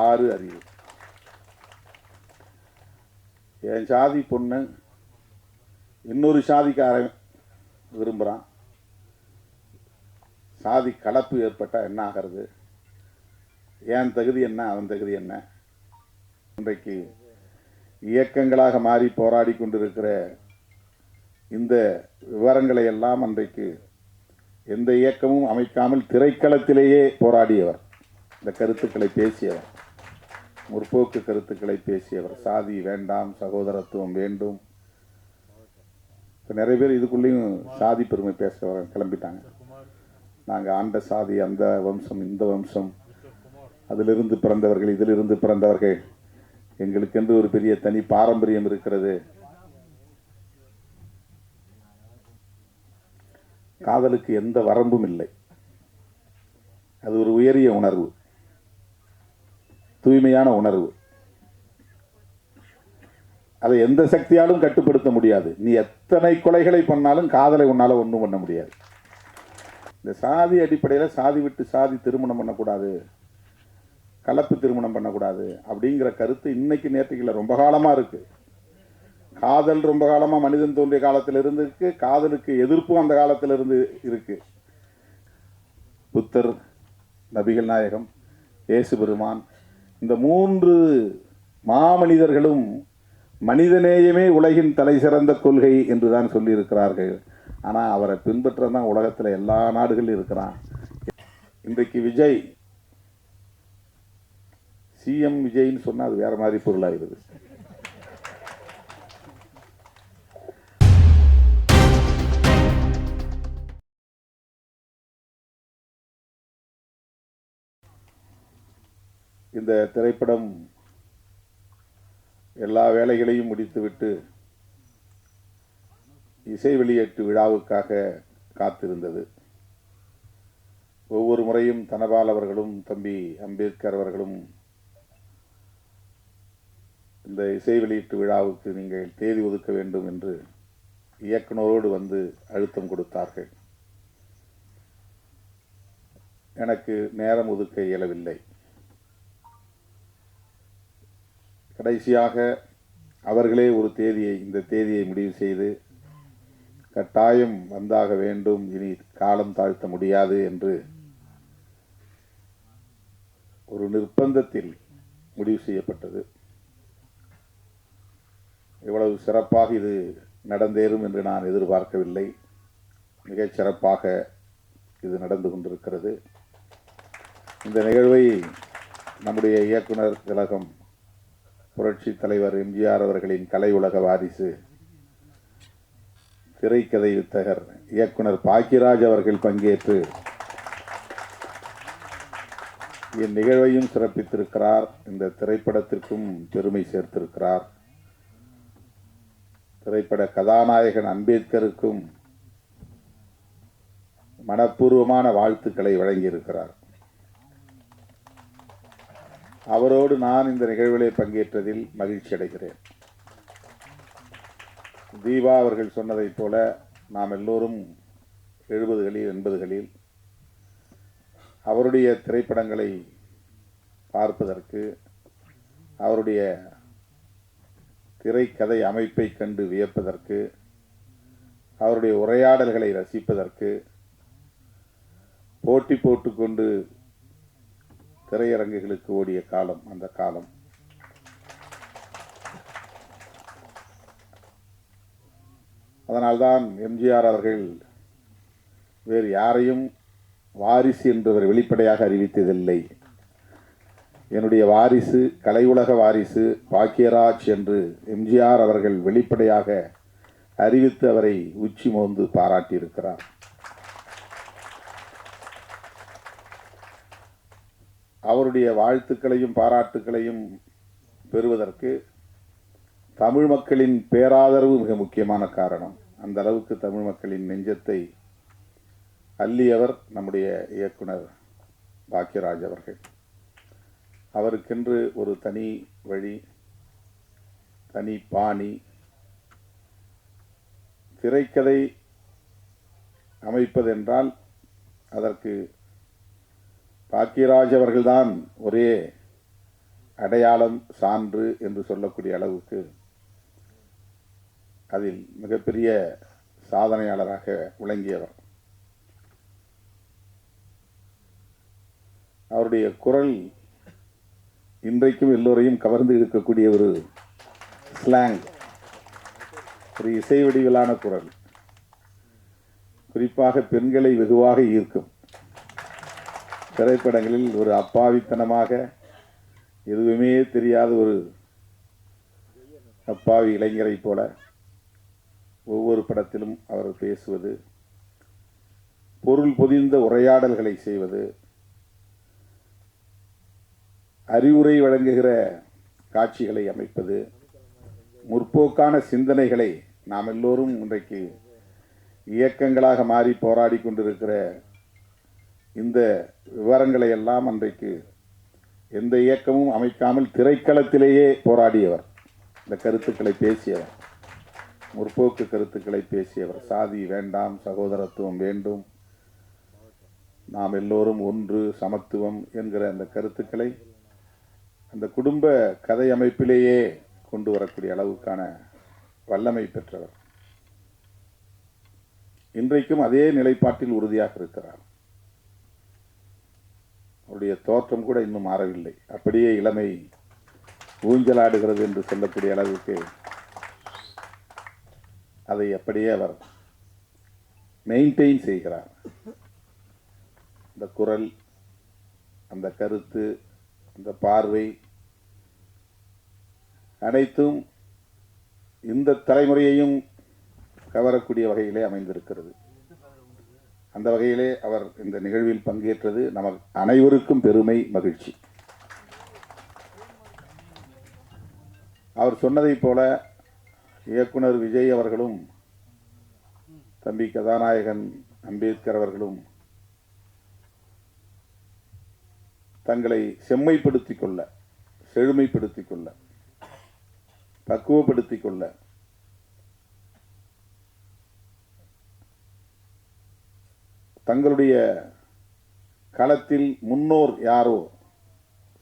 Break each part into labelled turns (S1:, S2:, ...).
S1: 6 அறிவு. என் சாதி பொண்ணு இன்னொரு சாதிக்காரன் விரும்புகிறான். சாதி கலப்பு ஏற்பட்டால் என்ன ஆகிறது? என் தகுதி என்ன, அவன் தகுதி என்ன? இன்றைக்கு இயக்கங்களாக மாறி போராடி கொண்டிருக்கிற இந்த விவரங்களை எல்லாம் அன்றைக்கு எந்த இயக்கமும் அமைக்காமல் திரைக்களத்திலேயே போராடியவர், இந்த கருத்துக்களை பேசியவர், முற்போக்கு கருத்துக்களை பேசியவர். சாதி வேண்டாம், சகோதரத்துவம் வேண்டும். இப்போ நிறைய பேர் இதுக்குள்ளேயும் சாதி பெருமை பேச கிளம்பிட்டாங்க. நாங்கள் ஆண்ட சாதி, அந்த வம்சம், இந்த வம்சம், அதிலிருந்து பிறந்தவர்கள், இதிலிருந்து பிறந்தவர்கள், எங்களுக்கென்று ஒரு பெரிய தனி பாரம்பரியம் இருக்கிறது. காதலுக்கு எந்த வரம்பும் இல்லை. அது ஒரு உயரிய உணர்வு, தூய்மையான உணர்வு. அதை எந்த சக்தியாலும் கட்டுப்படுத்த முடியாது. நீ எத்தனை கொலைகளை பண்ணாலும் காதலை உன்னால ஒன்றும் பண்ண முடியாது. இந்த சாதி அடிப்படையில் சாதி விட்டு சாதி திருமணம் பண்ணக்கூடாது, கலப்பு திருமணம் பண்ணக்கூடாது அப்படிங்கிற கருத்து இன்னைக்கு நேற்றுக்குள்ள ரொம்ப காலமாக இருக்கு. காதல் ரொம்ப காலமாக மனிதன் தோன்றிய காலத்திலிருந்து இருக்கு. காதலுக்கு எதிர்ப்பும் அந்த காலத்திலிருந்து இருக்கு. புத்தர், நபிகள் நாயகம், இயேசு பெருமான், இந்த 3 மாமனிதர்களும் மனிதநேயமே உலகின் தலை சிறந்த கொள்கை என்றுதான் சொல்லியிருக்கிறார்கள். ஆனால் அவரை பின்பற்றதான் உலகத்தில் எல்லா நாடுகளிலும் இருக்கிறான். இன்றைக்கு விஜய் சிஎம் விஜய்ன்னு சொன்னால் அது வேற மாதிரி பொருளாகிறது. இந்த திரைப்படம் எல்லா வேலைகளையும் முடித்துவிட்டு இசை வெளியீட்டு விழாவுக்காக காத்திருந்தது. ஒவ்வொரு முறையும் தனபால் அவர்களும் தம்பி அம்பேத்கர் அவர்களும் இந்த இசை வெளியீட்டு விழாவுக்கு நீங்கள் தேதி ஒதுக்க வேண்டும் என்று இயக்குனரோடு வந்து அழுத்தம் கொடுத்தார்கள். எனக்கு நேரம் ஒதுக்க இயலவில்லை. கடைசியாக அவர்களே ஒரு தேதியை, இந்த தேதியை முடிவு செய்து கட்டாயம் வந்தாக வேண்டும், இனி காலம் தாழ்த்த முடியாது என்று ஒரு நிர்பந்தத்தில் முடிவு செய்யப்பட்டது. இவ்வளவு சிறப்பாக இது நடந்தேறும் என்று நான் எதிர்பார்க்கவில்லை. மிகச் சிறப்பாக இது நடந்து கொண்டிருக்கிறது. இந்த நிகழ்வை நம்முடைய இயக்குனர் திலகம் புரட்சி தலைவர் எம்ஜிஆர் அவர்களின் கலை உலக வாரிசு, திரைக்கதை வித்தகர் இயக்குனர் பாக்கியராஜ் அவர்கள் பங்கேற்று இந்நிகழ்வையும் சிறப்பித்திருக்கிறார். இந்த திரைப்படத்திற்கும் பெருமை சேர்த்திருக்கிறார். திரைப்பட கதாநாயகன் அம்பேத்கருக்கும் மனப்பூர்வமான வாழ்த்துக்களை வழங்கியிருக்கிறார். அவரோடு நான் இந்த நிகழ்விலே பங்கேற்றதில் மகிழ்ச்சி அடைகிறேன். தீபா அவர்கள் சொன்னதைப் போல நாம் எல்லோரும் 70களில் 80களில் அவருடைய திரைப்படங்களை பார்ப்பதற்கு, அவருடைய திரைக்கதை அமைப்பை கண்டு வியப்பதற்கு, அவருடைய உரையாடல்களை ரசிப்பதற்கு போட்டி போட்டுக்கொண்டு திரையரங்குகளுக்கு ஓடிய காலம் அந்த காலம். அதனால்தான் எம்ஜிஆர் அவர்கள் வேறு யாரையும் வாரிசு என்றவர் வெளிப்படையாக அறிவித்ததில்லை. என்னுடைய வாரிசு, கலை உலக வாரிசு பாக்கியராஜ் என்று எம்ஜிஆர் அவர்கள் வெளிப்படையாக அறிவித்து அவரை உச்சி மோந்து பாராட்டியிருக்கிறார். அவருடைய வாழ்த்துக்களையும் பாராட்டுக்களையும் பெறுவதற்கு தமிழ் மக்களின் பேராதரவு மிக முக்கியமான காரணம். அந்த அளவுக்கு தமிழ் மக்களின் நெஞ்சத்தை அள்ளியவர் நம்முடைய இயக்குனர் பாக்கியராஜ் அவர்கள். அவருக்கென்று ஒரு தனி வழி, தனி பாணி. திரைக்கதை அமைப்பதென்றால் அதற்கு பாக்கியராஜ் அவர்கள்தான் ஒரே அடையாளம், சான்று என்று சொல்லக்கூடிய அளவுக்கு அதில் மிகப்பெரிய சாதனையாளராக விளங்கியவர். அவருடைய குரல் இன்றைக்கும் எல்லோரையும் கவர்ந்து இருக்கக்கூடிய ஒரு ஸ்லாங், ஒரு இசை வடிவிலான குரல், குறிப்பாக பெண்களை வெகுவாக ஈர்க்கும். திரைப்படங்களில் ஒரு அப்பாவித்தனமாக எதுவுமே தெரியாத ஒரு அப்பாவி இளைஞரை போல ஒவ்வொரு படத்திலும் அவர் பேசுவது, பொருள் பொதிந்த உரையாடல்களை செய்வது, அறிவுரை வழங்குகிற காட்சிகளை அமைப்பது, முற்போக்கான சிந்தனைகளை நாம் எல்லோரும் இன்றைக்கு இயக்கங்களாக மாறி போராடி கொண்டிருக்கிற இந்த விவரங்களை எல்லாம் அன்றைக்கு எந்த இயக்கமும் அமைக்காமல் திரைக்களத்திலேயே போராடியவர், இந்த கருத்துக்களை பேசியவர், முற்போக்கு கருத்துக்களை பேசியவர். சாதி வேண்டாம், சகோதரத்துவம் வேண்டும், நாம் எல்லோரும் ஒன்று, சமத்துவம் என்கிற அந்த கருத்துக்களை அந்த குடும்ப கதை அமைப்பிலேயே கொண்டு வரக்கூடிய அளவுக்கான வல்லமை பெற்றவர். இன்றைக்கும் அதே நிலைப்பாட்டில் உறுதியாக இருக்கிறார். அவருடைய தோற்றம் கூட இன்னும் மாறவில்லை. அப்படியே இளமை ஊஞ்சலாடுகிறது என்று சொல்லக்கூடிய அளவுக்கு அதை அப்படியே அவர் மெயின்டைன் செய்கிறார். அந்த குரல், அந்த கருத்து, அந்த பார்வை அனைத்தும் இந்த தலைமுறையையும் கவரக்கூடிய வகையிலே அமைந்திருக்கிறது. அந்த வகையிலே அவர் இந்த நிகழ்வில் பங்கேற்றது நமக்கு அனைவருக்கும் பெருமை, மகிழ்ச்சி. அவர் சொன்னதைப் போல இயக்குனர் விஜய் அவர்களும் தம்பி கதாநாயகன் அம்பேத்கர் அவர்களும் தங்களை செம்மைப்படுத்திக் கொள்ள, செழுமைப்படுத்திக் கொள்ள, பக்குவப்படுத்திக் கொள்ள தங்களுடைய களத்தில் முன்னோர் யாரோ,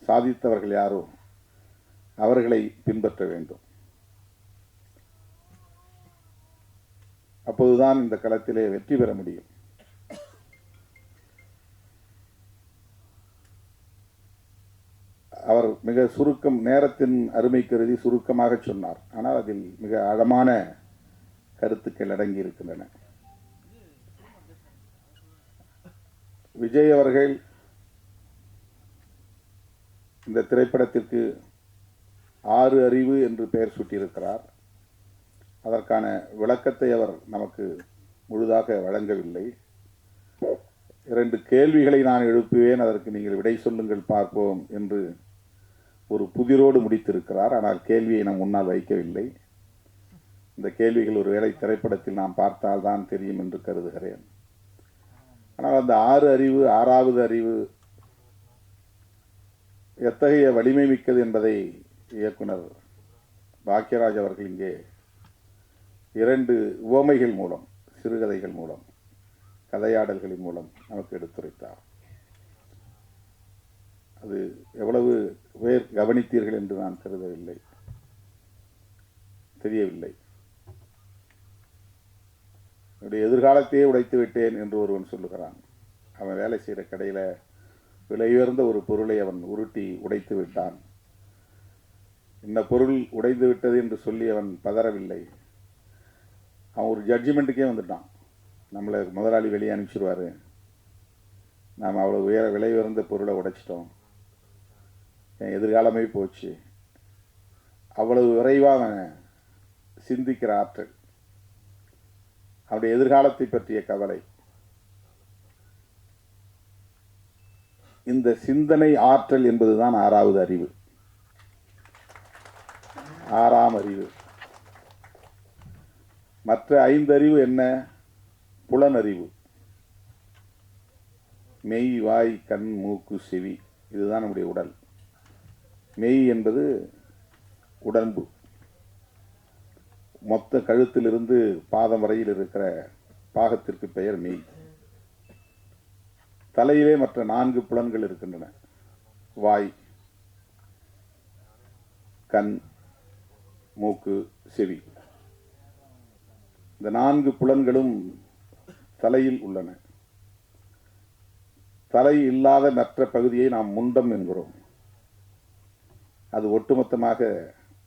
S1: சாதித்தவர்கள் யாரோ அவர்களை பின்பற்ற வேண்டும். அப்போதுதான் இந்த களத்திலே வெற்றி பெற முடியும். அவர் மிக சுருக்கம், நேரத்தின் அருமை கருதி சுருக்கமாக சொன்னார். ஆனால் அதில் மிக ஆழமான கருத்துக்கள் அடங்கி இருக்கின்றன. விஜய் அவர்கள் இந்த திரைப்படத்திற்கு 6 அறிவு என்று பெயர் சூட்டியிருக்கிறார். அதற்கான விளக்கத்தை அவர் நமக்கு முழுதாக வழங்கவில்லை. 2 கேள்விகளை நான் எழுப்புவேன், அதற்கு நீங்கள் விடை சொல்லுங்கள் பார்ப்போம் என்று ஒரு புதிரோடு முடித்திருக்கிறார். ஆனால் கேள்வியை நம் முன்னால் வைக்கவில்லை. இந்த கேள்விகள் ஒருவேளை திரைப்படத்தில் நாம் பார்த்தால்தான் தெரியும் என்று கருதுகிறேன். ஆனால் அந்த 6 அறிவு, 6வது அறிவு எத்தகைய வலிமை மிக்கது என்பதை இயக்குனர் பாக்யராஜ் அவர்கள் இங்கே 2 உவமைகள் மூலம், சிறுகதைகள் மூலம், கதையாடல்களின் மூலம் நமக்கு எடுத்துரைத்தார். அது எவ்வளவு பேர் கவனித்தீர்கள் என்று நான் கருதவில்லை, தெரியவில்லை. என்னுடைய எதிர்காலத்தையே உடைத்து விட்டேன் என்று ஒருவன் சொல்லுகிறான். அவன் வேலை செய்கிற கடையில் விலை உயர்ந்த ஒரு பொருளை அவன் உருட்டி உடைத்து விட்டான். இந்த பொருள் உடைந்து விட்டது என்று சொல்லி அவன் பதறவில்லை. அவன் ஒரு ஜட்ஜ்மெண்ட்டுக்கே வந்துட்டான். நம்மளை முதலாளி வெளியே அனுப்பிச்சிடுவார், நாம் அவ்வளோ விலை உயர்ந்த பொருளை உடைச்சிட்டோம், என் எதிர்காலமே போச்சு. அவ்வளவு விரைவாக சிந்திக்கிற ஆற்றல், அவருடைய எதிர்காலத்தை பற்றிய கவலை, இந்த சிந்தனை ஆற்றல் என்பதுதான் 6வது அறிவு, 6ஆம் அறிவு. மற்ற 5 அறிவு என்ன? புலனறிவு, மெய், வாய், கண், மூக்கு, செவி, இதுதான் நம்முடைய உடல். மெய் என்பது உடம்பு, மொத்த கழுத்திலிருந்து பாதம் வரையில் இருக்கிற பாகத்திற்கு பெயர் மெய். தலையிலே மற்ற 4 புலன்கள் இருக்கின்றன. வாய், கண், மூக்கு, செவி. இந்த 4 புலன்களும் தலையில் உள்ளன. தலை இல்லாத மற்ற பகுதியை நாம் முண்டம் என்கிறோம். அது ஒட்டுமொத்தமாக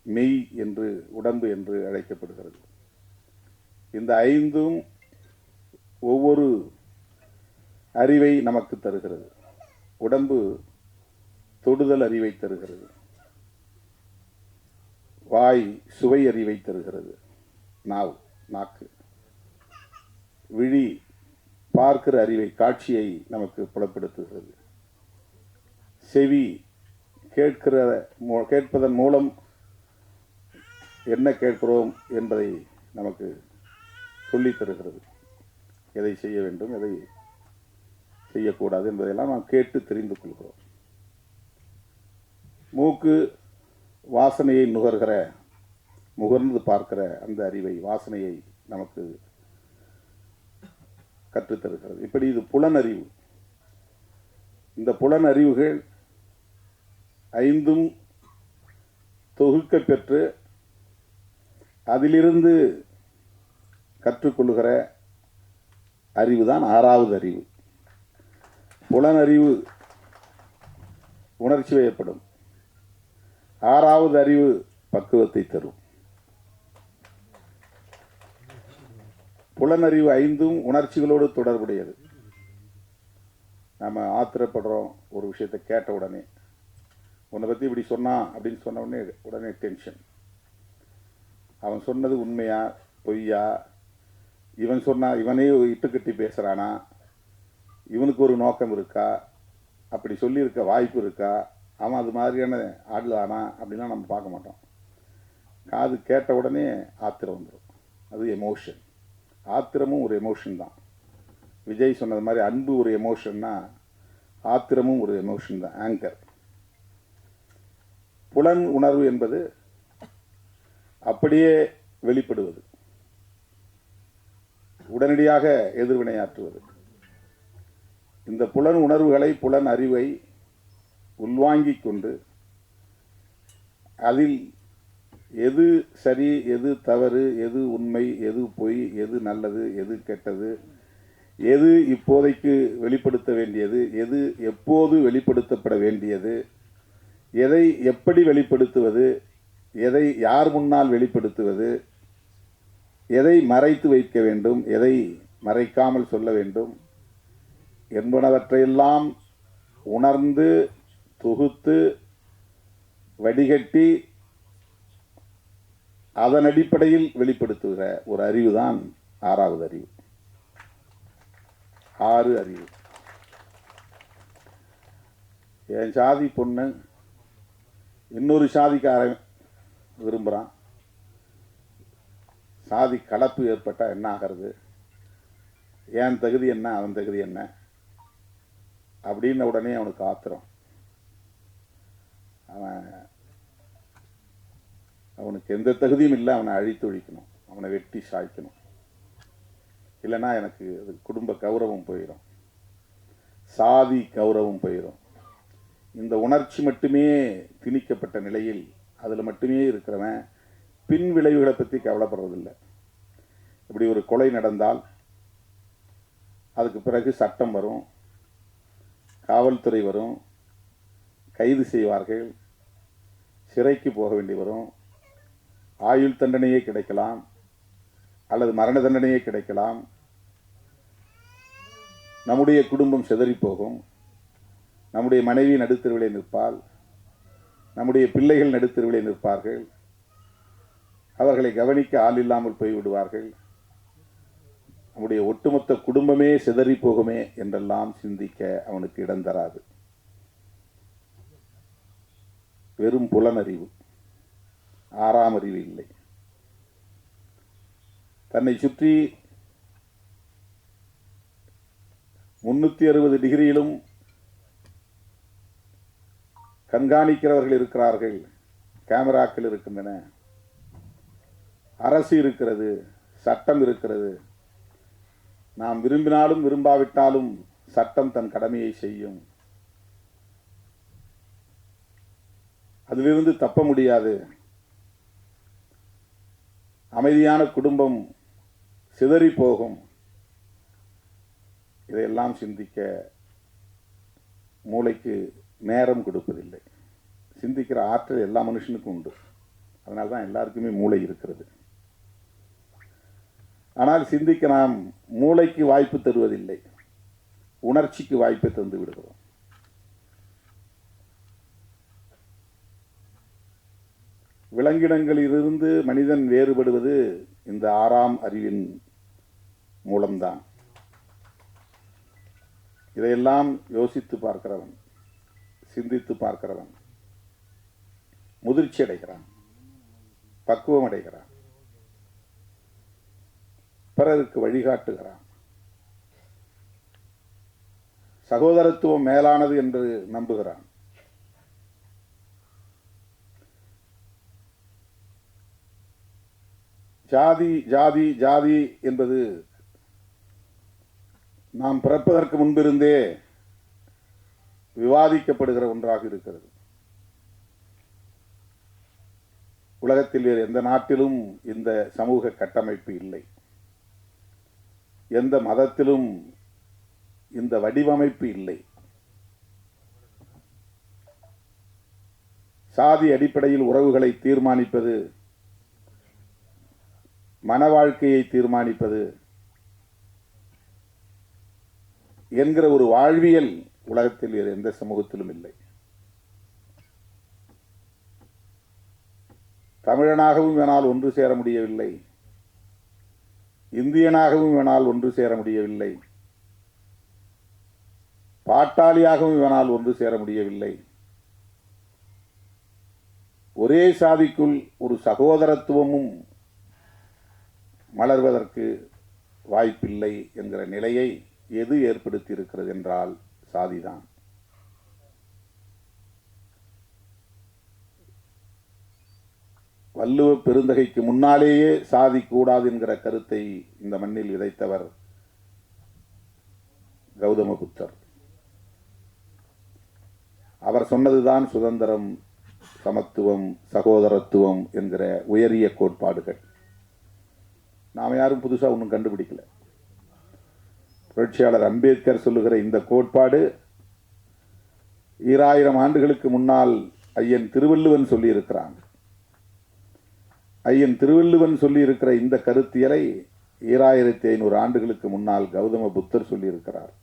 S1: மெய் என்று, உடம்பு என்று அழைக்கப்படுகிறது. இந்த 5ம் ஒவ்வொரு அறிவை நமக்கு தருகிறது. உடம்பு தொடுதல் அறிவை தருகிறது. வாய் சுவை அறிவை தருகிறது. நாக்கு. விழி பார்க்கிற அறிவை, காட்சியை நமக்கு புலப்படுத்துகிறது. செவி கேட்பதன் மூலம் என்ன கேட்கிறோம் என்பதை நமக்கு சொல்லித் தருகிறது. எதை செய்ய வேண்டும், எதை செய்யக்கூடாது என்பதையெல்லாம் நாம் கேட்டு தெரிந்து கொள்கிறோம். மூக்கு வாசனையை முகர்ந்து பார்க்கிற அந்த அறிவை, வாசனையை நமக்கு கற்றுத்தருகிறது. இப்படி இது புலனறிவு. இந்த புலனறிவுகள் 5ம் தொகுக்க பெற்று அதிலிருந்து கற்றுக்கொள்ளுகிற அறிவுதான் 6வது அறிவு. புலனறிவு உணர்ச்சி வயப்படும். 6வது அறிவு பக்குவத்தை தரும். புலனறிவு 5ம் உணர்ச்சிகளோடு தொடர்புடையது. நம்ம ஆத்திரப்படுறோம் ஒரு விஷயத்தை கேட்ட உடனே, உன்னை பற்றி இப்படி சொன்னான் அப்படின்னு சொன்ன உடனே டென்ஷன். அவன் சொன்னது உண்மையா பொய்யா, இவனே இட்டுக்கட்டி பேசுகிறானா, இவனுக்கு ஒரு நோக்கம் இருக்கா, அப்படி சொல்லியிருக்க வாய்ப்பு இருக்கா, அவன் அது மாதிரியான ஆடலானா அப்படின்லாம் நம்ம பார்க்க மாட்டோம். காது கேட்ட உடனே ஆத்திரம் வந்துடும். அது எமோஷன். ஆத்திரமும் ஒரு எமோஷன் தான். விஜய் சொன்னது மாதிரி அன்பு ஒரு எமோஷன்னா ஆத்திரமும் ஒரு எமோஷன் தான், ஆங்கர். புலன் உணர்வு என்பது அப்படியே வெளிப்படுவது, உடனடியாக எதிர்வினையாற்றுவது. இந்த புலன் உணர்வுகளை, புலன் அறிவை உள்வாங்கிக் கொண்டு அதில் எது சரி, எது தவறு, எது உண்மை, எது பொய், எது நல்லது, எது கெட்டது, எது இப்போதைக்கு வெளிப்படுத்த வேண்டியது, எது எப்போது வெளிப்படுத்தப்பட வேண்டியது, எதை எப்படி வெளிப்படுத்துவது, எதை யார் முன்னால் வெளிப்படுத்துவது, எதை மறைத்து வைக்க வேண்டும், எதை மறைக்காமல் சொல்ல வேண்டும் என்பனவற்றையெல்லாம் உணர்ந்து தொகுத்து வடிகட்டி அதன் அடிப்படையில் வெளிப்படுத்துகிற ஒரு அறிவுதான் 6வது அறிவு. 6 அறிவு. என் சாதி பொண்ணு இன்னொரு சாதிக்காரன் விரும்புகிறான். சாதி கலப்பு ஏற்பட்டால் என்ன ஆகிறது, என் தகுதி என்ன, அவன் தகுதி என்ன அப்படின்ன உடனே அவனுக்கு ஆத்திரம். அவனுக்கு எந்த தகுதியும் இல்லை, அவனை அழித்து ஒழிக்கணும், அவனை வெட்டி சாய்க்கணும். இல்லைன்னா எனக்கு அது குடும்ப கௌரவம் போயிடும், சாதி கௌரவம் போயிடும். இந்த உணர்ச்சி மட்டுமே திணிக்கப்பட்ட நிலையில் அதில் மட்டுமே இருக்கிறவன் பின் விளைவுகளை பற்றி கவலைப்படுறதில்லை. இப்படி ஒரு கொலை நடந்தால் அதுக்கு பிறகு சட்டம் வரும், காவல்துறை வரும், கைது செய்வார்கள், சிறைக்கு போக வேண்டி வரும், ஆயுள் தண்டனையே கிடைக்கலாம் அல்லது மரண தண்டனையே கிடைக்கலாம். நம்முடைய குடும்பம் சிதறி போகும், நம்முடைய மனைவி நடுத்தெருவிலே நிற்பாள், நம்முடைய பிள்ளைகள் நடுத்தெருவிலே நிற்பார்கள், அவர்களை கவனிக்க ஆள் இல்லாமல் போய்விடுவார்கள், நம்முடைய ஒட்டுமொத்த குடும்பமே சிதறி போகுமே என்றெல்லாம் சிந்திக்க அவனுக்கு இடம் தராது. வெறும் புலனறிவு, 6ஆம் அறிவு இல்லை. தன்னை சுற்றி 360 டிகிரியிலும் கண்காணிக்கிறவர்கள் இருக்கிறார்கள், கேமராக்கள் இருக்கின்றன, அரசு இருக்கிறது, சட்டம் இருக்கிறது. நாம் விரும்பினாலும் விரும்பாவிட்டாலும் சட்டம் தன் கடமையை செய்யும், அதிலிருந்து தப்ப முடியாது. அமைதியான குடும்பம் சிதறி போகும். இதையெல்லாம் சிந்திக்க மூளைக்கு நேரம் கொடுப்பதில்லை. சிந்திக்கிற ஆற்றல் எல்லா மனுஷனுக்கும் உண்டு. அதனால தான் எல்லாருக்குமே மூளை இருக்கிறது. ஆனால் சிந்திக்க நாம் மூளைக்கு வாய்ப்பு தருவதில்லை, உணர்ச்சிக்கு வாய்ப்பை தந்து விடுகிறோம். விலங்கினங்களிலிருந்து மனிதன் வேறுபடுவது இந்த 6ஆம் அறிவின் மூலம்தான். இதையெல்லாம் யோசித்து பார்க்கிறவன், சிந்தித்து பார்க்கிறவன் முதிர்ச்சி அடைகிறான், பக்குவம் அடைகிறான், பிறருக்கு வழிகாட்டுகிறான். சகோதரத்துவம் மேலானது என்று நம்புகிறான். ஜாதி ஜாதி ஜாதி என்பது நாம் பிறப்பதற்கு முன்பிருந்தே விவாதிக்கப்படுகிற ஒன்றாக இருக்கிறது. உலகத்தில் வேறு எந்த நாட்டிலும் இந்த சமூக கட்டமைப்பு இல்லை. எந்த மதத்திலும் இந்த வடிவமைப்பு இல்லை. சாதி அடிப்படையில் உறவுகளை தீர்மானிப்பது, மன வாழ்க்கையை தீர்மானிப்பது என்கிற ஒரு வாழ்வியல் உலகத்தில் வேறு எந்த சமூகத்திலும் இல்லை. தமிழனாகவும் வேணால் ஒன்று சேர முடியவில்லை, இந்தியனாகவும் வேணால் ஒன்று சேர முடியவில்லை, பாட்டாளியாகவும் வேணால் ஒன்று சேர முடியவில்லை. ஒரே சாதிக்குள் ஒரு சகோதரத்துவமும் மலர்வதற்கு வாய்ப்பில்லை என்கிற நிலையை எது ஏற்படுத்தி இருக்கிறது என்றால் சாதிதான். வள்ளுவ பெருந்தகைக்கு முன்னாலேயே சாதி கூடாது என்கிற கருத்தை இந்த மண்ணில் விதைத்தவர் கௌதம புத்தர். அவர் சொன்னதுதான் சுதந்திரம், சமத்துவம், சகோதரத்துவம் என்கிற உயரிய கோட்பாடுகள். நாம் யாரும் புதுசாக ஒன்றும் கண்டுபிடிக்கல. புரட்சியாளர் அம்பேத்கர் சொல்லுகிற இந்த கோட்பாடு 2000 ஆண்டுகளுக்கு முன்னால் ஐயன் திருவள்ளுவன் சொல்லியிருக்கிறான். ஐயன் திருவள்ளுவன் சொல்லியிருக்கிற இந்த கருத்தியலை 2500 ஆண்டுகளுக்கு முன்னால் கௌதம புத்தர் சொல்லியிருக்கிறார்.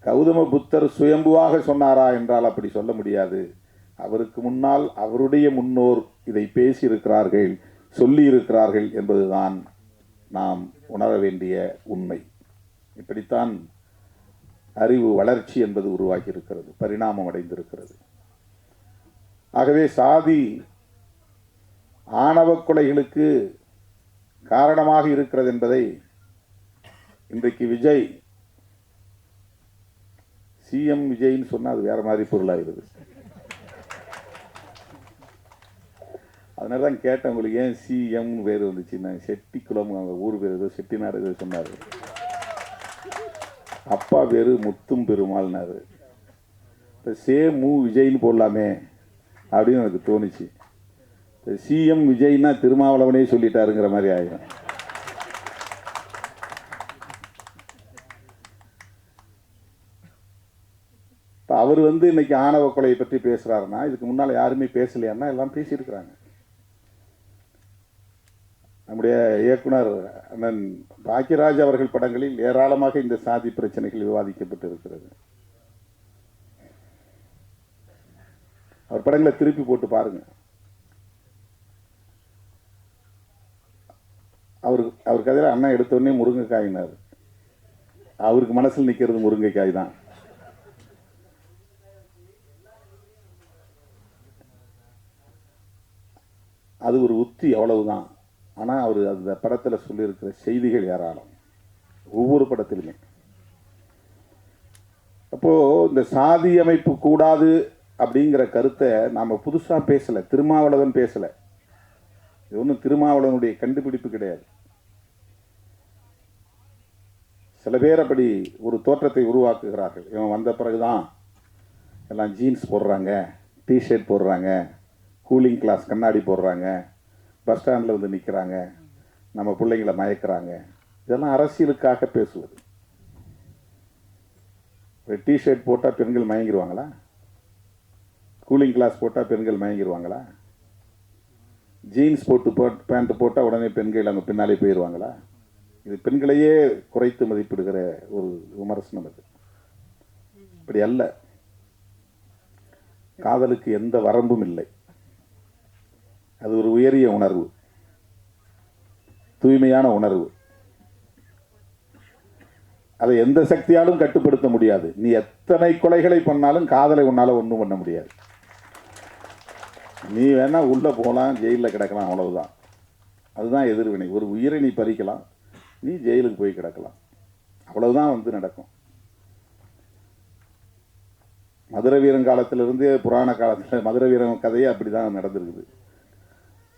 S1: கௌதம புத்தர் சுயம்புவாக சொன்னாரா என்றால் அப்படி சொல்ல முடியாது. அவருக்கு முன்னால் அவருடைய முன்னோர் இதை பேசியிருக்கிறார்கள், சொல்லியிருக்கிறார்கள் என்பதுதான் நாம் உணர வேண்டிய உண்மை. இப்படித்தான் அறிவு வளர்ச்சி என்பது உருவாகி இருக்கிறது, பரிணாமம் அடைந்திருக்கிறது. ஆகவே சாதி ஆணவ கொலைகளுக்கு காரணமாக இருக்கிறது என்பதை இன்றைக்கு விஜய் சிஎம் விஜய்ன்னு சொன்னா அது வேற மாதிரி பொருளாகிறது. அதனால தான் கேட்டேன், உங்களுக்கு ஏன் சிஎம்னு பேர் வந்துச்சுன்னா, செட்டிக்குளம் அவங்க ஊர் பேர் ஏதோ செட்டிநாடு ஏதோ சொன்னார். அப்பா பேர் முத்தும் பெருமாள்னாரு. சேம் மூ விஜய்னு போடலாமே அப்படின்னு எனக்கு தோணுச்சு. சிஎம் விஜய்னா திருமாவளவனே சொல்லிட்டாருங்கிற மாதிரி ஆயிடும். இப்போ அவர் இன்னைக்கு ஆணவ கொலையை பற்றி பேசுறாருன்னா, இதுக்கு முன்னால் யாருமே பேசலையான்னா எல்லாம் பேசியிருக்கிறாங்க. நம்முடைய இயக்குனர் அண்ணன் பாக்கியராஜ் அவர்கள் படங்களில் ஏராளமாக இந்த சாதி பிரச்சனைகள் விவாதிக்கப்பட்டு இருக்கிறது. அவர் படங்களை திருப்பி போட்டு பாருங்க. அவர் கதையில் அண்ணா எடுத்தோடனே முருங்கைக்காயினார். அவருக்கு மனசில் நிற்கிறது முருங்கைக்காய் தான். அது ஒரு உத்தி, அவ்வளவுதான். ஆனால் அவர் அந்த படத்தில் சொல்லியிருக்கிற செய்திகள் ஏராளம், ஒவ்வொரு படத்திலுமே. அப்போது இந்த சாதி அமைப்பு கூடாது அப்படிங்கிற கருத்தை நாம் புதுசாக பேசலை, திருமாவளவன் பேசலை. இது ஒன்றும் திருமாவளவனுடைய கண்டுபிடிப்பு கிடையாது. சில பேர் அப்படி ஒரு தோற்றத்தை உருவாக்குகிறார்கள். இவன் வந்த பிறகுதான் எல்லாம் ஜீன்ஸ் போடுறாங்க, டிஷர்ட் போடுறாங்க, கூலிங் கிளாஸ் கண்ணாடி போடுறாங்க, பஸ் ஸ்டாண்டில் வந்து நிற்கிறாங்க, நம்ம பிள்ளைங்களை மயக்கிறாங்க. இதெல்லாம் அரசியலுக்காக பேசுவது. டிஷர்ட் போட்டால் பெண்கள் மயங்கிடுவாங்களா? கூலிங் கிளாஸ் போட்டால் பெண்கள் மயங்கிடுவாங்களா? ஜீன்ஸ் பேண்ட் போட்டால் உடனே பெண்கள் அங்கே பின்னாலே போயிடுவாங்களா? இது பெண்களையே குறைத்து மதிப்பிடுகிற ஒரு விமர்சனம். அது இப்படி அல்ல. காதலுக்கு எந்த வரம்பும் இல்லை. அது ஒரு உயரிய உணர்வு, தூய்மையான உணர்வு. அதை எந்த சக்தியாலும் கட்டுப்படுத்த முடியாது. நீ எத்தனை கொலைகளை பண்ணாலும் காதலை உன்னால ஒன்றும் பண்ண முடியாது. நீ வேணா உள்ள போகலாம், ஜெயிலில் கிடக்கலாம், அவ்வளவுதான். அதுதான் எதிர்வினை. ஒரு உயிரை நீ பறிக்கலாம், நீ ஜெயிலுக்கு போய் கிடக்கலாம், அவ்வளவுதான் வந்து நடக்கும். மதுரை வீரன் காலத்திலிருந்து புராண காலத்தில் மதுரை வீரன் கதையே அப்படிதான் நடந்திருக்குது.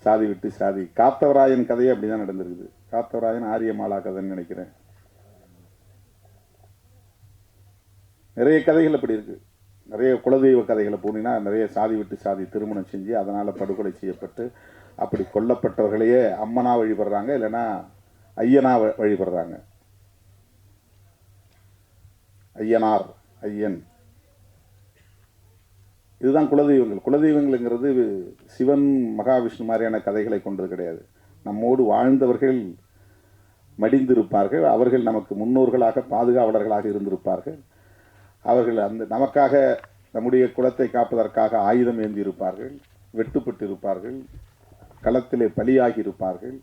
S1: சாதி விட்டு சாதி. காத்தவராயன் கதையே அப்படிதான் நடந்திருக்குது. காத்தவராயன் ஆரியமாலா கதைன்னு நினைக்கிறேன். நிறைய கதைகள் அப்படி இருக்கு. நிறைய குலதெய்வ கதைகளை போனீங்கன்னா நிறைய சாதி விட்டு சாதி திருமணம் செஞ்சு அதனால படுகொலை செய்யப்பட்டு அப்படி கொல்லப்பட்டவர்களையே அம்மனா வழிபடுறாங்க, இல்லைன்னா ஐயனா வழிபடுறாங்க. ஐயனார், ஐயன், இதுதான் குலதெய்வங்கள். குலதெய்வங்கள்ங்கிறது சிவன் மகாவிஷ்ணு மாதிரியான கதைகளை கொண்டது கிடையாது. நம்மோடு வாழ்ந்தவர்கள் மடிந்திருப்பார்கள். அவர்கள் நமக்கு முன்னோர்களாக பாதுகாவலர்களாக இருந்திருப்பார்கள். அவர்கள் அந்த நமக்காக நம்முடைய குலத்தை காப்பதற்காக ஆயுதம் ஏந்தி இருப்பார்கள், வெட்டுப்பட்டு இருப்பார்கள், களத்திலே பலியாகி இருப்பார்கள்.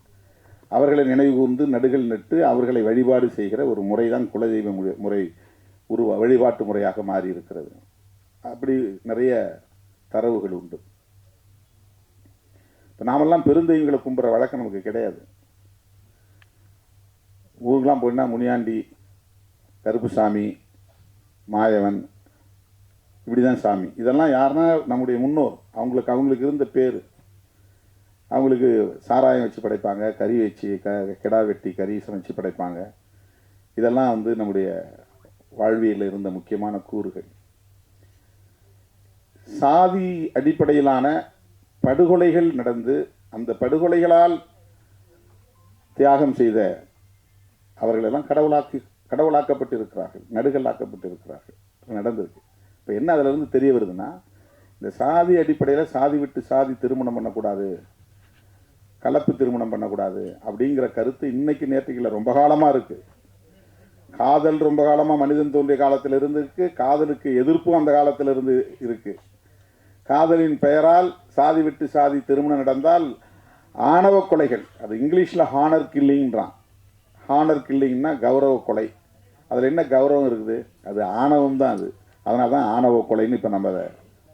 S1: அவர்களை நினைவு கூர்ந்து நடுகள் நட்டு அவர்களை வழிபாடு செய்கிற ஒரு முறைதான் குலதெய்வ முறை வழிபாட்டு முறையாக மாறி இருக்கிறது. அப்படி நிறைய தரவுகள் உண்டு. இப்போ நாமெல்லாம் பெருந்தெய்வங்களை கும்புற வழக்கம் நமக்கு கிடையாது. ஊருக்கெல்லாம் போயின்னா முனியாண்டி, கருப்புசாமி, மாயவன், இப்படிதான் சாமி. இதெல்லாம் யாருன்னா நம்முடைய முன்னோர். அவங்களுக்கு இருந்த பேர். அவங்களுக்கு சாராயம் வச்சு படைப்பாங்க, கறி வச்சு கிடா வெட்டி கறி சமைச்சு படைப்பாங்க. இதெல்லாம் வந்து நம்முடைய வாழ்வியலில் இருந்த முக்கியமான கூறுகள். சாதி அடிப்படையிலான படுகொலைகள் நடந்து அந்த படுகொலைகளால் தியாகம் செய்த அவர்களெல்லாம் கடவுளாக்கப்பட்டிருக்கிறார்கள், நடுகளாக்கப்பட்டிருக்கிறார்கள். நடந்திருக்கு. இப்போ என்ன அதில் இருந்து தெரிய வருதுன்னா, இந்த சாதி அடிப்படையில் சாதி விட்டு சாதி திருமணம் பண்ணக்கூடாது, கலப்பு திருமணம் பண்ணக்கூடாது அப்படிங்கிற கருத்து இன்னைக்கு நேற்றுக்கு ரொம்ப காலமாக இருக்கு. காதல் ரொம்ப காலமாக மனிதன் தோன்றிய காலத்தில் இருந்து இருக்கு. காதலுக்கு எதிர்ப்பும் அந்த காலத்தில் இருந்து இருக்கு. காதலின் பெயரால் சாதி விட்டு சாதி திருமணம் நடந்தால் ஆணவ கொலைகள், அது இங்கிலீஷில் ஹானர் கில்லிங்கிறான். ஹானர் கில்லிங்னா கௌரவ கொலை. அதில் என்ன கௌரவம் இருக்குது? அது ஆணவம் தான். அது அதனால தான் ஆணவ கொலைன்னு இப்போ நம்ம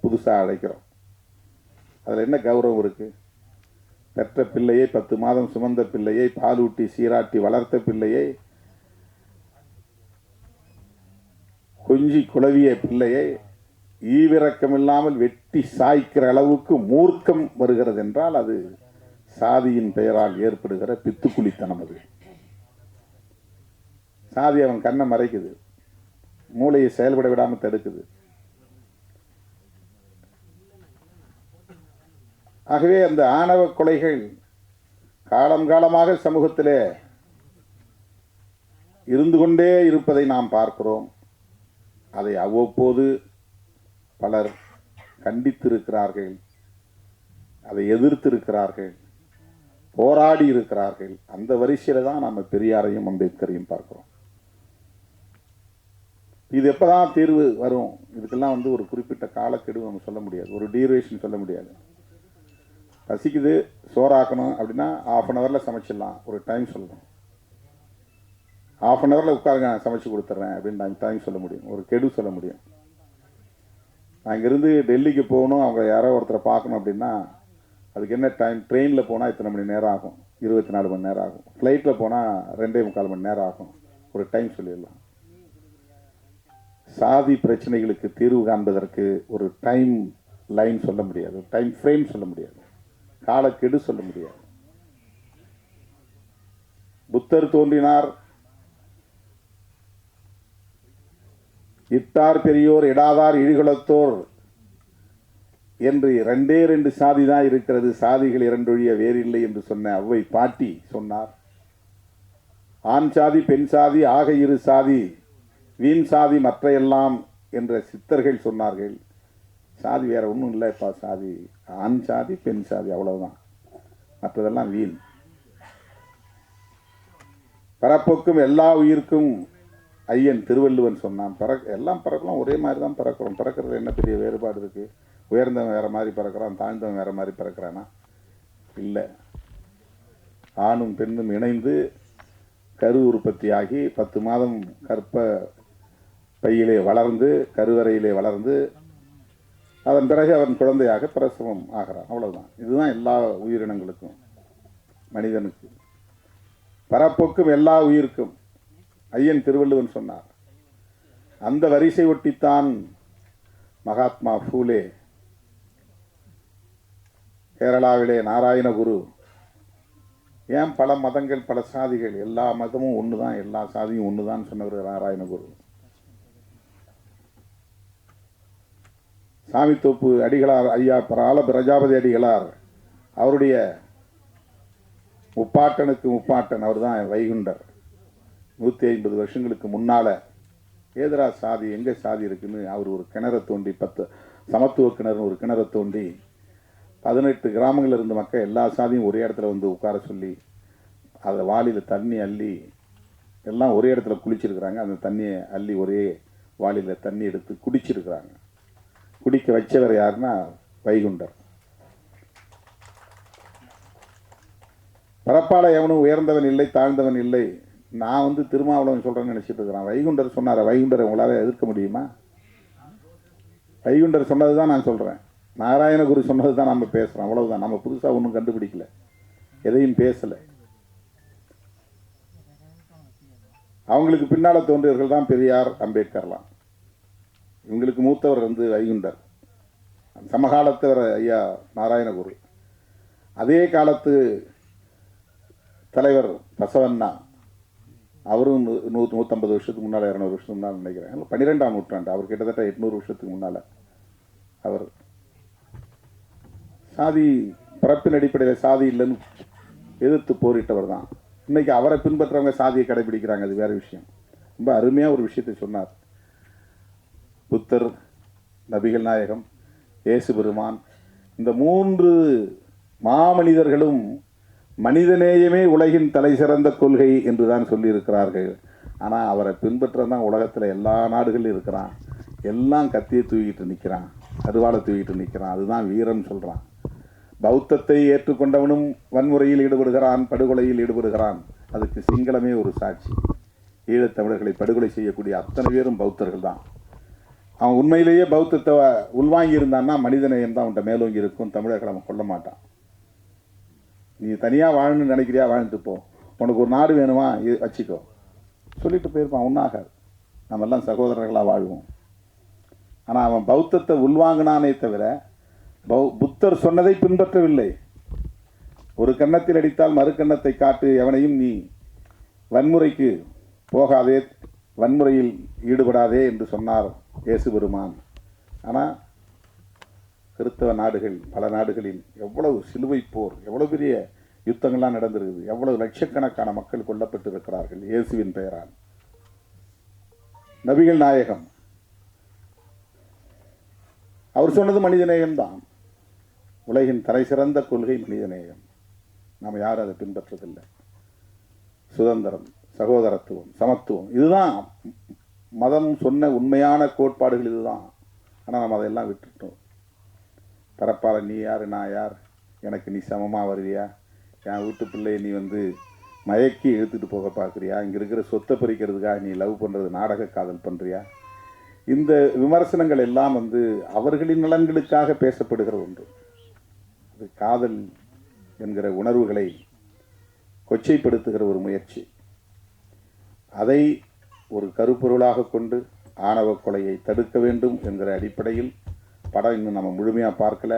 S1: புதுசாக அழைக்கிறோம். அதில் என்ன கௌரவம் இருக்குது? பெற்ற பிள்ளையை, 10 மாதம் சுமந்த பிள்ளையை, பாலூட்டி சீராட்டி வளர்த்த பிள்ளையை, கொஞ்சி குலவிய பிள்ளையை ஈவிரக்கம் இல்லாமல் வெட்டி சாய்க்கிற அளவுக்கு மூர்க்கம் வருகிறது என்றால் அது சாதியின் பெயரால் ஏற்படுகிற பித்துக்குளித்தனம். அது சாதி அவன் கண்ணை மறைக்குது, மூளையை செயல்பட விடாமல் தடுக்குது. ஆகவே அந்த ஆணவ கொலைகள் காலம் காலமாக சமூகத்திலே இருந்து கொண்டே இருப்பதை நாம் பார்க்கிறோம். அதை அவ்வப்போது பலர் கண்டித்திருக்கிறார்கள், அதை எதிர்த்திருக்கிறார்கள், போராடி இருக்கிறார்கள். அந்த வரிசையில் தான் நம்ம பெரியாரையும் அம்பேத்கரையும் பார்க்கிறோம். இது எப்பதான் தீர்வு வரும்? இதுக்கெல்லாம் வந்து ஒரு குறிப்பிட்ட காலக்கெடு நம்ம சொல்ல முடியாது, ஒரு டியூரேஷன் சொல்ல முடியாது. பசிக்குது, சோறாக்கணும் அப்படின்னா 1/2 ஹவரில் சமைச்சிடலாம், ஒரு டைம் சொல்லணும். 1/2 ஹவரில் உட்காருங்க, நான் சமைச்சு கொடுத்துட்றேன் அப்படின்னு நான் டைம் சொல்ல முடியும், ஒரு கெடு சொல்ல முடியும். நான் இங்கேருந்து டெல்லிக்கு போகணும், அவங்க யாரோ ஒருத்தரை பார்க்கணும் அப்படின்னா அதுக்கு என்ன டைம்? ட்ரெயினில் போனால் இத்தனை மணி நேரம் ஆகும், 24 மணி நேரம் ஆகும். ஃப்ளைட்டில் போனால் 2.25 மணி நேரம் ஆகும், ஒரு டைம் சொல்லிடலாம். சாதி பிரச்சனைகளுக்கு தீர்வு காண்பதற்கு ஒரு டைம் லைன் சொல்ல முடியாது, டைம் ஃப்ரேம் சொல்ல முடியாது, காலக்கெடு சொல்ல முடியாது. புத்தர் தோன்றினார், இட்டார் பெரியோர் இடாதார் இழிகுலத்தோர் என்று ரெண்டே ரெண்டு சாதி தான் இருக்கிறது, சாதிகள் இரண்டொழிய வேறில்லை என்று சொன்ன அவ்வை பாட்டி சொன்னார். ஆண் சாதி பெண் சாதி ஆக இரு சாதி, வீண் சாதி மற்ற எல்லாம் என்ற சித்தர்கள் சொன்னார்கள். சாதி வேற ஒன்றும் இல்லைப்பா, சாதி ஆண் சாதி பெண் சாதி அவ்வளவுதான், மற்றதெல்லாம் வீண். பரப்புக்கும் எல்லா உயிர்க்கும் ஐயன் திருவள்ளுவன் சொன்னான். எல்லாம் பறக்கலாம், ஒரே மாதிரி தான் பறக்கிறோம். பறக்கிறது என்ன பெரிய வேறுபாடு இருக்கு? உயர்ந்தவன் வேற மாதிரி பறக்கிறான், தாழ்ந்தவன் வேற மாதிரி பறக்கிறானா? இல்லை. ஆணும் பெண்ணும் இணைந்து கரு உற்பத்தியாகி 10 மாதம் கற்ப பையிலே வளர்ந்து கருவறையிலே வளர்ந்து அதன் பிறகு அவன் குழந்தையாக பிரசவம் ஆகிறான். அவ்வளவுதான். இதுதான் எல்லா உயிரினங்களுக்கும், மனிதனுக்கு. பரப்போக்கும் எல்லா உயிருக்கும் ஐயன் திருவள்ளுவன் சொன்னார். அந்த வரிசை ஒட்டித்தான் மகாத்மா பூலே, கேரளாவிலே நாராயணகுரு. ஏன் பல மதங்கள் பல சாதிகள், எல்லா மதமும் ஒன்று தான், எல்லா சாதியும் ஒன்று தான் சொன்னவர் நாராயணகுரு. சாமித்தோப்பு அடிகளார் ஐயா பரால பிரஜாபதி அடிகளார், அவருடைய முப்பாட்டனுக்கு முப்பாட்டன் அவர் தான் வைகுண்டர். 150 வருஷங்களுக்கு முன்னால ஏதரா சாதி, எங்க சாதி இருக்குன்னு அவர் ஒரு கிணற தோண்டி, 10 சமத்துவ கிணறுன்னு ஒரு கிணற தோண்டி 18 கிராமங்களில் இருந்த மக்கள் எல்லா சாதியும் ஒரே இடத்துல வந்து உட்கார சொல்லி அதில் வாளியில் தண்ணி அள்ளி எல்லாம் ஒரே இடத்துல குளிச்சிருக்கிறாங்க. அந்த தண்ணியை அள்ளி ஒரே வாளியில் தண்ணி எடுத்து குடிச்சிருக்கிறாங்க. குடிக்க வச்சவர் யாருன்னா வைகுண்டர். பரப்பால எவனும் உயர்ந்தவன் இல்லை தாழ்ந்தவன் இல்லை. நான் வந்து திருமாவளவன் சொல்றேன்னு நினைச்சிட்டு இருக்கிறான். வைகுண்டர் சொன்னார, வைகுண்டரை உங்களால் எதிர்க்க முடியுமா? வைகுண்டர் சொன்னது தான் நான் சொல்றேன், நாராயணகுரு சொன்னது தான் நம்ம பேசுறோம். அவ்வளவுதான். நம்ம புதுசாக ஒன்றும் கண்டுபிடிக்கல, எதையும் பேசல. அவங்களுக்கு பின்னால தோன்றியவர்கள் தான் பெரியார், அம்பேத்கர்லாம். இவங்களுக்கு மூத்தவர் வந்து வைகுண்டர், சமகாலத்தவர் ஐயா நாராயணகுரு. அதே காலத்து தலைவர் பசவண்ணா, அவரும் 150 வருஷத்துக்கு முன்னால் 200 வருஷத்துக்கு முன்னால் நினைக்கிறேன், 12ஆம் நூற்றாண்டு. அவர் கிட்டத்தட்ட 800 வருஷத்துக்கு முன்னால் அவர் சாதி பிறப்பின் அடிப்படையில் சாதி இல்லைன்னு எதிர்த்து போரிட்டவர் தான். இன்னைக்கு அவரை பின்பற்றவங்க சாதியை கடைபிடிக்கிறாங்க, அது வேற விஷயம். ரொம்ப அருமையாக ஒரு விஷயத்தை சொன்னார். புத்தர், நபிகள் நாயகம், இயேசு பெருமான், இந்த 3 மாமனிதர்களும் மனிதநேயமே உலகின் தலை சிறந்த கொள்கை என்று தான் சொல்லியிருக்கிறார்கள். ஆனால் அவரை பின்பற்றதான் உலகத்தில் எல்லா நாடுகளிலும் இருக்கிறான். எல்லாம் கத்தியை தூக்கிட்டு நிற்கிறான், அருவாளை தூக்கிட்டு நிற்கிறான். அதுதான் வீரம் சொல்கிறான். பௌத்தத்தை ஏற்றுக்கொண்டவனும் வன்முறையில் ஈடுபடுகிறான், படுகொலையில் ஈடுபடுகிறான். அதுக்கு சிங்களமே ஒரு சாட்சி. ஈழத்தமிழர்களை படுகொலை செய்யக்கூடிய அத்தனை பேரும் பௌத்தர்கள் தான். அவன் உண்மையிலேயே பௌத்தத்தை உள்வாங்கி இருந்தான்னா மனிதநேயம் தான் அவன்கிட்ட மேலோங்கி இருக்கும். தமிழர்களை அவன் கொல்ல மாட்டான். நீ தனியாக வாழணும்னு நினைக்கிறியா, வாழ்ந்துட்டு போ. உனக்கு ஒரு நாடு வேணுமா, வச்சுக்கோ சொல்லிட்டு போயிருப்பான். ஒன்றாகாது. நம்ம எல்லாம் சகோதரர்களாக வாழ்வோம். ஆனால் அவன் பௌத்தத்தை உள்வாங்கினானே தவிர புத்தர் சொன்னதை பின்பற்றவில்லை. ஒரு கன்னத்தில் அடித்தால் மறு கன்னத்தை காட்டு, எவனையும் நீ வன்முறைக்கு போகாதே, வன்முறையில் ஈடுபடாதே என்று சொன்னார் இயேசு பெருமான். ஆனால் கிறிஸ்தவ நாடுகள், பல நாடுகளில் எவ்வளவு சிலுவை போர், எவ்வளவு பெரிய யுத்தங்கள்லாம் நடந்திருக்குது, எவ்வளவு லட்சக்கணக்கான மக்கள் கொல்லப்பட்டு இருக்கிறார்கள் இயேசுவின் பெயரால். நபிகள் நாயகம் அவர் சொன்னது மனிதநேயம்தான். உலகின் தலை சிறந்த கொள்கை மனிதநேயம். நாம் யாரும் அதை பின்பற்றதில்லை. சுதந்திரம், சகோதரத்துவம், சமத்துவம், இதுதான் மதம் சொன்ன உண்மையான கோட்பாடுகள். இதுதான். ஆனால் நம்ம அதையெல்லாம் விட்டுட்டோம். பரப்பால நீ யார், நான் யார், எனக்கு நீ சமமாக வருவியா, என் வீட்டு பிள்ளையை நீ வந்து மயக்கி இழுத்துட்டு போக பார்க்குறியா, இங்கே இருக்கிற சொத்தை பறிக்கிறதுக்காக நீ லவ் பண்ணுறது, நாடக காதல் பண்ணுறியா, இந்த விமர்சனங்கள் எல்லாம் வந்து அவர்களின் நலன்களுக்காக பேசப்படுகிற ஒன்று. அது காதல் என்கிற உணர்வுகளை கொச்சைப்படுத்துகிற ஒரு முயற்சி. அதை ஒரு கருப்பொருளாக கொண்டு ஆணவ கொலையை தடுக்க வேண்டும் என்கிற அடிப்படையில் படம் இன்னும் நம்ம முழுமையாக பார்க்கல.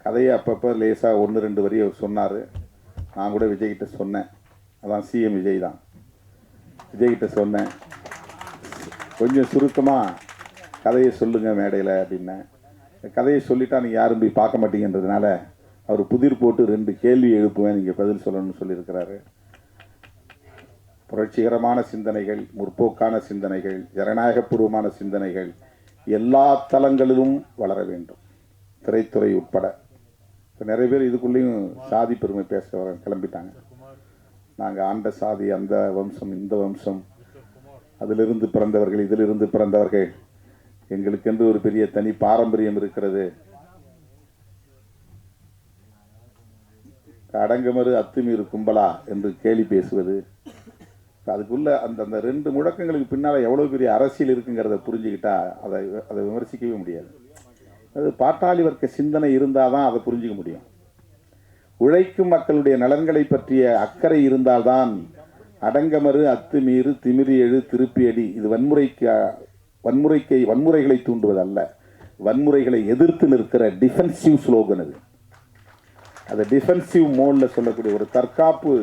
S1: கதையை அப்பப்போ லேசாக 1-2 வரி அவர் சொன்னார். நான் கூட விஜய்கிட்ட சொன்னேன், அதான் சிஎம் விஜய் தான், விஜய்கிட்ட சொன்னேன், கொஞ்சம் சுருக்கமாக கதையை சொல்லுங்கள் மேடையில் அப்படின்னேன். கதையை சொல்லிட்டா நீங்கள் யாரும் போய் பார்க்க மாட்டீங்கன்றதுனால அவர் புதிர் போட்டு 2 கேள்வி எழுப்புவேன், நீங்கள் பதில் சொல்லணும்னு சொல்லியிருக்கிறாரு. புரட்சிகரமான சிந்தனைகள், முற்போக்கான சிந்தனைகள், ஜனநாயகபூர்வமான சிந்தனைகள் எல்லா தளங்களிலும் வளர வேண்டும், திரைத்துறை உட்பட. இப்போ நிறைய பேர் இதுக்குள்ளேயும் சாதி பெருமை பேச கிளம்பிட்டாங்க. நாங்கள் ஆண்ட சாதி, அந்த வம்சம், இந்த வம்சம், அதிலிருந்து பிறந்தவர்கள், இதிலிருந்து பிறந்தவர்கள், எங்களுக்கென்று ஒரு பெரிய தனி பாரம்பரியம் இருக்கிறது. அடங்கமறு அத்துமீறு கும்பலா என்று கேலி பேசுவது, அதுக்குள்ள அந்த 2 முழக்கங்களுக்கு பின்னால் எவ்வளோ பெரிய அரசியல் இருக்குங்கிறத புரிஞ்சுக்கிட்டா அதை விமர்சிக்கவே முடியாது. அது பாட்டாளி வர்க்க சிந்தனை இருந்தால் தான் அதை புரிஞ்சிக்க முடியும். உழைக்கும் மக்களுடைய நலன்களை பற்றிய அக்கறை இருந்தால்தான் அடங்கமறு அத்துமீறு திமிரி எழு திருப்பி அடி இது வன்முறைகளை தூண்டுவதல்ல, வன்முறைகளை எதிர்த்து நிற்கிற டிஃபென்சிவ் ஸ்லோகன். அது டிஃபென்சிவ் மோடில் சொல்லக்கூடிய ஒரு தற்காப்பு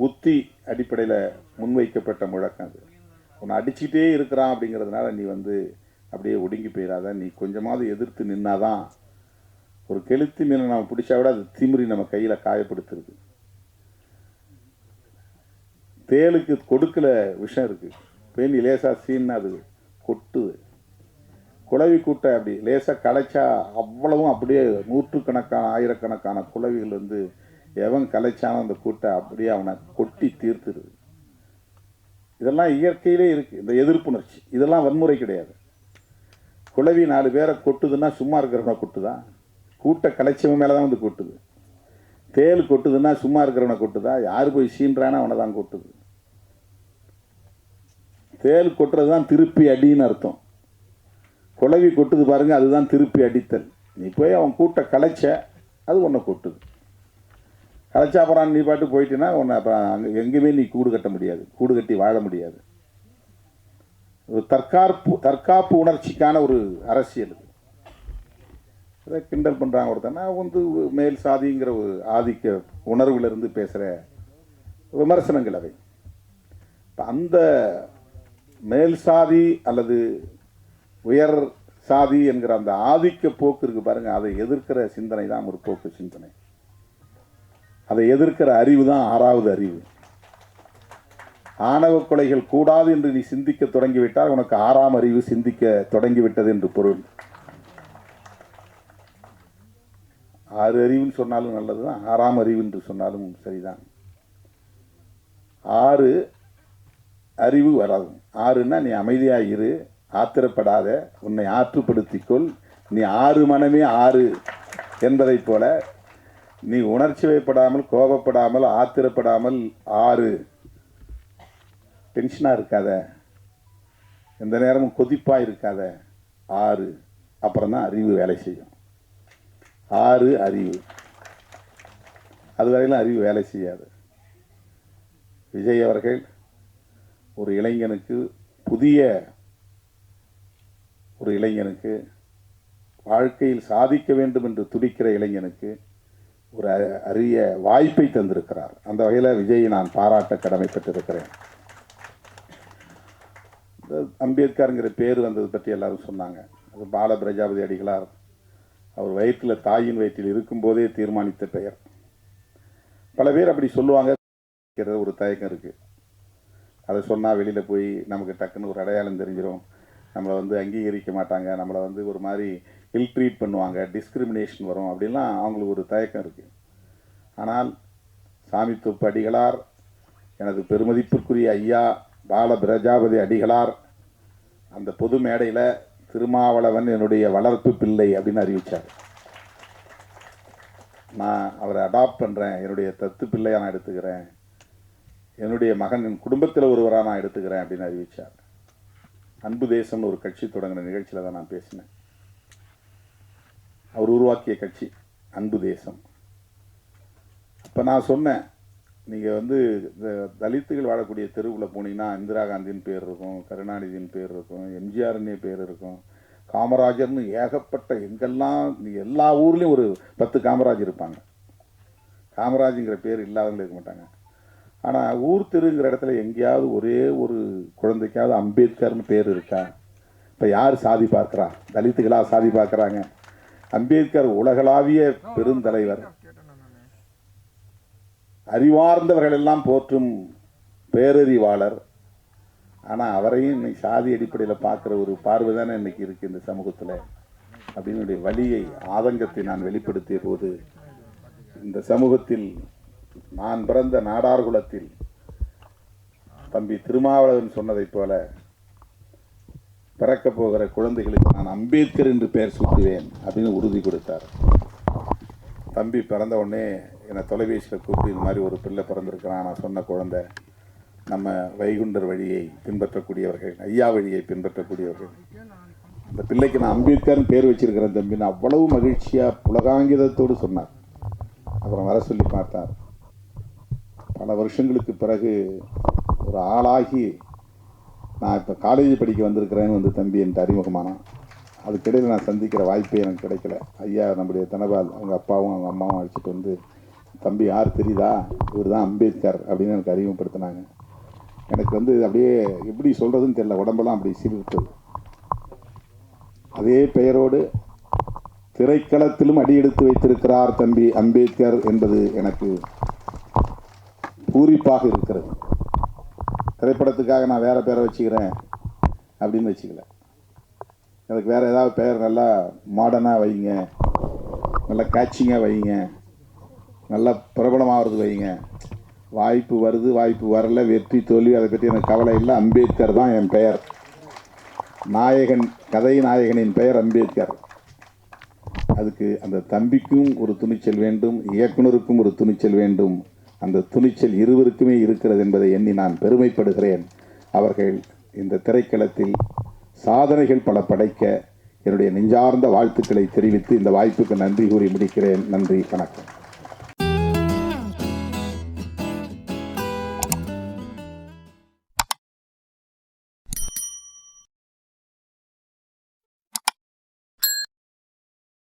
S1: உத்தி அடிப்படையில் முன்வைக்கப்பட்ட முழக்கம். அது உன்னை அடிச்சுட்டே இருக்கிறான் அப்படிங்கிறதுனால நீ அப்படியே ஒடுங்கி போயிடாத, நீ கொஞ்சமாவது எதிர்த்து நின்னாதான். ஒரு கெளுத்தி மீனை நம்ம பிடிச்சா விட அது திமிரி நம்ம கையில் காயப்படுத்துறது. தேலுக்கு கொடுக்கல விஷம் இருக்குது, பேணி லேசாக சீன்னா அது கொட்டுது. குளவி கூட்டை அப்படி லேசாக கலைச்சா அவ்வளவும் அப்படியே நூற்றுக்கணக்கான ஆயிரக்கணக்கான குளவிகள் எவன் கலைச்சானோ அந்த கூட்டை அப்படியே அவனை கொட்டி தீர்த்துருது. இதெல்லாம் இயற்கையிலே இருக்குது, இந்த எதிர்ப்புணர்ச்சி. இதெல்லாம் வன்முறை கிடையாது. குளவி 4 பேரை கொட்டுதுன்னா சும்மா இருக்கிறவனை கொட்டுதா? கூட்டை கலைச்சவன் மேலே தான் கொட்டுது. தேல் கொட்டுதுன்னா சும்மா இருக்கிறவனை கொட்டுதா? யார் போய் சீன்றானோ அவனை தான் கொட்டுது. தேல் கொட்டுறது தான் திருப்பி அடின்னு அர்த்தம். குளவி கொட்டுது பாருங்க, அதுதான் திருப்பி அடித்தல். நீ போய் அவன் கூட்டை கலைச்ச, அது உன்னை கொட்டுது. கலைச்சா அப்புறம் நீ பாட்டு போயிட்டீன்னா உன்னை அப்புறம் அங்கே எங்கேயுமே நீ கூடு கட்ட முடியாது, கூடு கட்டி வாழ முடியாது. ஒரு தற்காப்பு உணர்ச்சிக்கான ஒரு அரசியல். அதை கிண்டல் பண்ணுறாங்க ஒருத்தனா மேல் சாதிங்கிற ஒரு ஆதிக்க உணர்விலிருந்து பேசுகிற விமர்சனங்கள் அவை. அந்த மேல் சாதி அல்லது உயர் சாதி என்கிற அந்த ஆதிக்க போக்கு இருக்கு பாருங்க, அதை எதிர்க்கிற சிந்தனை தான் முற்போக்கு சிந்தனை. அதை எதிர்க்கிற அறிவு தான் 6வது அறிவு. ஆணவ கொலைகள் கூடாது என்று நீ சிந்திக்க தொடங்கிவிட்டால் உனக்கு 6ஆம் அறிவு சிந்திக்க தொடங்கிவிட்டது என்று பொருள். 6 அறிவுன்னு சொன்னாலும் நல்லதுதான், 6ஆம் அறிவு என்று சொன்னாலும் சரிதான். 6 அறிவு வராது. 6ன்னா நீ அமைதியாக இரு, ஆத்திரப்படாத, உன்னை ஆற்றுப்படுத்திக்கொள், நீ 6 மனமே 6 என்பதை போல நீ உணர்ச்சி வயப்படாமல், கோபப்படாமல், ஆத்திரப்படாமல் 6, டென்ஷனாக இருக்காத, எந்த நேரமும் கொதிப்பாக இருக்காத 6, அப்புறம் தான் அறிவு வேலை செய்யும். 6 அறிவு, அது வரையிலும் அறிவு வேலை செய்யாது. விஜய் அவர்கள் ஒரு இளைஞனுக்கு, புதிய ஒரு இளைஞனுக்கு, வாழ்க்கையில் சாதிக்க வேண்டும் என்று துடிக்கிற இளைஞனுக்கு ஒரு அரிய வாய்ப்பை தந்திருக்கிறார். அந்த வகையில் விஜயை நான் பாராட்ட கடமைப்பட்டிருக்கிறேன். அம்பேத்கருங்கிற பேர் வந்தது பற்றி எல்லாரும் சொன்னாங்க. அது பால பிரஜாபதி அடிகளார் அவர் வயிற்றில், தாயின் வயிற்றில் இருக்கும்போதே தீர்மானித்த பெயர். பல பேர் அப்படி சொல்லுவாங்க, ஒரு தயக்கம் இருக்குது. அதை சொன்னால் வெளியில் போய் நமக்கு டக்குன்னு ஒரு அடையாளம் தெரிஞ்சிடும், நம்மளை அங்கீகரிக்க மாட்டாங்க, நம்மளை ஒரு மாதிரி இல் ட்ரீட் பண்ணுவாங்க, டிஸ்கிரிமினேஷன் வரும், அப்படின்லாம் அவங்களுக்கு ஒரு தயக்கம் இருக்குது. ஆனால் சாமித்தொப்பு அடிகளார், எனது பெருமதிப்பிற்குரிய ஐயா பால பிரஜாபதி அடிகளார் அந்த பொது மேடையில் திருமாவளவன் என்னுடைய வளர்ப்பு பிள்ளை அப்படின்னு அறிவித்தார். நான் அவரை அடாப்ட் பண்ணுறேன், என்னுடைய தத்து பிள்ளையாக நான் எடுத்துக்கிறேன், என்னுடைய மகன் என் குடும்பத்தில் ஒருவராக நான் எடுத்துக்கிறேன் அப்படின்னு அறிவித்தார். அன்பு தேசம்னு ஒரு கட்சி தொடங்கின நிகழ்ச்சியில் தான் நான் பேசினேன். அவர் உருவாக்கிய கட்சி அன்பு தேசம். அப்போ நான் சொன்னேன், நீங்கள் இந்த தலித்துகள் வாழக்கூடிய தெருவில் போனீங்கன்னா இந்திரா காந்தியின் பேர் இருக்கும், கருணாநிதியின் பேர் இருக்கும், எம்ஜிஆர்னே பேர் இருக்கும், காமராஜர்னு ஏகப்பட்ட, எங்கெல்லாம் எல்லா ஊர்லேயும் ஒரு 10 காமராஜ் இருப்பாங்க. காமராஜுங்கிற பேர் இல்லாதவங்க இருக்க மாட்டாங்க. ஆனால் ஊர் தெருங்கிற இடத்துல எங்கேயாவது ஒரே ஒரு குழந்தைக்காவது அம்பேத்கர்னு பேர் இருக்கா? இப்போ யார் சாதி பார்க்குறா? தலித்துகளாக சாதி பார்க்குறாங்க? அம்பேத்கர் உலகளாவிய பெருந்தலைவர், அறிவார்ந்தவர்கள் எல்லாம் போற்றும் பேரறிவாளர். ஆனால் அவரையும் இன்னைக்கு சாதி அடிப்படையில் பார்க்குற ஒரு பார்வை தானே இன்னைக்கு இருக்குது இந்த சமூகத்தில் அப்படின்னு வலியை, ஆதங்கத்தை நான் வெளிப்படுத்திய போது, இந்த சமூகத்தில் நான் பிறந்த நாடார் குலத்தில் தம்பி திருமாவளவன் சொன்னதைப் போல பிறக்க போகிற குழந்தைகளுக்கு நான் அம்பேத்கர் என்று பெயர் சூட்டுவேன் அப்படின்னு உறுதி கொடுத்தார். தம்பி பிறந்த உடனே என்னை தொலைபேசியில் கூப்பிட்டு இந்த மாதிரி ஒரு பிள்ளை பிறந்திருக்கிறான், நான் சொன்ன குழந்தை நம்ம வைகுண்டர் வழியை பின்பற்றக்கூடியவர்கள், ஐயா வழியை பின்பற்றக்கூடியவர்கள், அந்த பிள்ளைக்கு நான் அம்பேத்கர்னு பேர் வச்சிருக்கிறேன் தம்பின்னு அவ்வளவு மகிழ்ச்சியாக புலகாங்கிதத்தோடு சொன்னார். அப்புறம் வர சொல்லி பார்த்தார். பல வருஷங்களுக்கு பிறகு ஒரு ஆளாகி நான் இப்போ காலேஜ் படிக்க வந்திருக்கிறேன்னு வந்து தம்பி என்கிட்ட அறிமுகமானான். அதுக்கிடையில் நான் சந்திக்கிற வாய்ப்பே எனக்கு கிடைக்கல. ஐயா நம்முடைய தனபால் அவங்க அப்பாவும் அவங்க அம்மாவும் அழைச்சிட்டு வந்து, தம்பி யார் தெரியுதா, இவர் தான் அம்பேத்கர் அப்படின்னு எனக்கு அறிமுகப்படுத்தினாங்க. எனக்கு வந்து அப்படியே எப்படி சொல்கிறதுன்னு தெரியல, உடம்பெல்லாம் அப்படி சிரித்தது. அதே பெயரோடு திரைக்களத்திலும் அடியெடுத்து வைத்திருக்கிறார் தம்பி அம்பேத்கர் என்பது எனக்கு பூரிப்பாக இருக்கிறது. திரைப்படத்துக்காக நான் வேறு பேரை வச்சுக்கிறேன் அப்படின்னு வச்சுக்கல. எனக்கு வேறு ஏதாவது பெயர் நல்லா மாடர்னாக வைங்க, நல்லா கேட்சிங்காக வைங்க, நல்லா பிரபலமாகிறது வைங்க. வாய்ப்பு வருது, வாய்ப்பு வரல, வெற்றி தோல்வி அதை பற்றி எனக்கு கவலை இல்லை. அம்பேத்கர் தான் என் பெயர். நாயகன், கதை நாயகனின் பெயர் அம்பேத்கர். அதுக்கு அந்த தம்பிக்கும் ஒரு துணிச்சல் வேண்டும், இயக்குனருக்கும் ஒரு துணிச்சல் வேண்டும். அந்த துணிச்சல் இருவருக்குமே இருக்கிறது என்பதை எண்ணி நான் பெருமைப்படுகிறேன். அவர்கள் இந்த திரைக்களத்தில் சாதனைகள் பல படைக்க என்னுடைய நெஞ்சார்ந்த வாழ்த்துக்களை தெரிவித்து இந்த வாய்ப்புக்கு நன்றி கூறி முடிக்கிறேன். நன்றி, வணக்கம்.